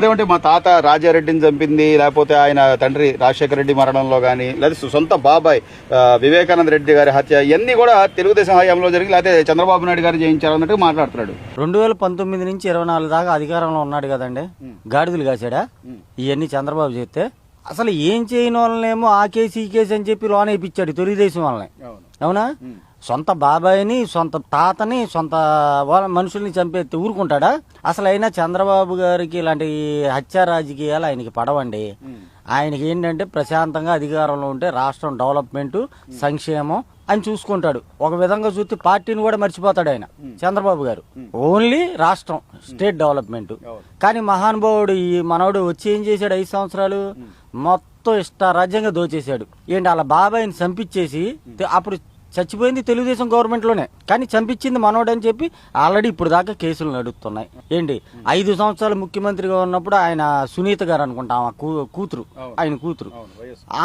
అదేమంటే మా తాత రాజారెడ్డిని చంపింది, లేకపోతే ఆయన తండ్రి రాజశేఖర రెడ్డి మరణంలో కానీ, లేదా సొంత బాబాయ్ వివేకానంద రెడ్డి గారి హత్య, ఇవన్నీ కూడా తెలుగుదేశం హయాంలో జరిగి లేకపోతే చంద్రబాబు నాయుడు గారు చేయించారన్నట్టు మాట్లాడుతున్నాడు. 2019 నుంచి 24 దాకా అధికారంలో ఉన్నాడు కదండి, గాడిదలు కాసాడా? ఇవన్నీ చంద్రబాబు చేస్తే అసలు ఏం చేయని వాళ్ళనేమో ఆ కేసు ఈ కేసు అని చెప్పి లోన్ వేయించాడు తెలుగుదేశం వాళ్ళని. అవునా? సొంత బాబాయిని, సొంత తాతని, సొంత మనుషుల్ని చంపేస్తే ఊరుకుంటాడా? అసలు అయినా చంద్రబాబు గారికి ఇలాంటి హత్య రాజకీయాలు ఆయనకి పడవండి. ఆయనకి ఏంటంటే ప్రశాంతంగా అధికారంలో ఉంటే రాష్ట్రం డెవలప్మెంట్, సంక్షేమం అని చూసుకుంటాడు. ఒక విధంగా చూస్తే పార్టీని కూడా మర్చిపోతాడు ఆయన చంద్రబాబు గారు. ఓన్లీ రాష్ట్రం, స్టేట్ డెవలప్మెంట్. కానీ మహానుభావుడు ఈ మనవడు వచ్చి ఏం చేశాడు? 5 సంవత్సరాలు మొత్తం ఇష్టారాజ్యంగా దోచేశాడు. ఏంటి అలా బాబాయిని చంపించేసి, అప్పుడు చచ్చిపోయింది తెలుగుదేశం గవర్నమెంట్ లోనే, కానీ చంపించింది మనోడని చెప్పి ఆల్రెడీ ఇప్పుడు దాకా కేసులు నడుస్తున్నాయి. ఏంటి 5 సంవత్సరాలు ముఖ్యమంత్రిగా ఉన్నప్పుడు ఆయన సునీత గారు అనుకుంటా, ఆమె కూతురు, ఆయన కూతురు,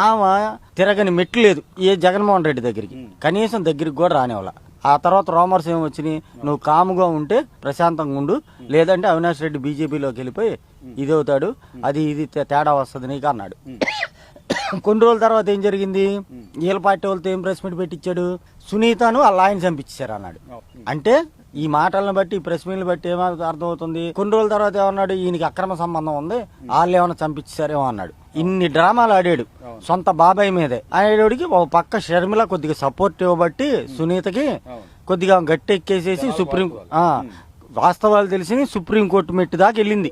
ఆమె తిరగని మెట్లు లేదు ఏ జగన్మోహన్ రెడ్డి దగ్గరికి, కనీసం దగ్గరికి కూడా రానివ్వాల. ఆ తర్వాత రోమర్స్ ఏమి వచ్చినాయి? నువ్వు కాముగా ఉంటే ప్రశాంతంగా ఉండు, లేదంటే అవినాష్ రెడ్డి బీజేపీలోకి వెళ్ళిపోయి ఇదవుతాడు, అది ఇది తేడా వస్తుంది నీకు అన్నాడు. కొన్ని రోజుల తర్వాత ఏం జరిగింది? వీళ్ళ పార్టీ వాళ్ళతో ఏం ప్రెస్ మీట్ పెట్టించాడు? సునీతను వాళ్ళ ఆయన చంపించారు అన్నాడు. అంటే ఈ మాటలను బట్టి, ఈ ప్రెస్ మీట్ని బట్టి ఏమో అర్థమవుతుంది. కొన్ని రోజుల తర్వాత ఏమన్నాడు? ఈయనకి అక్రమ సంబంధం ఉంది, వాళ్ళు ఏమైనా చంపించారేమో అన్నాడు. ఇన్ని డ్రామాలు ఆడాడు సొంత బాబాయ్ మీదే. అనేటికి ఒక పక్క షర్మిల కొద్దిగా సపోర్ట్ ఇవ్వబట్టి సునీతకి కొద్దిగా గట్టి ఎక్కేసేసి వాస్తవాలు తెలిసి సుప్రీంకోర్టు మెట్టు దాకా వెళ్ళింది.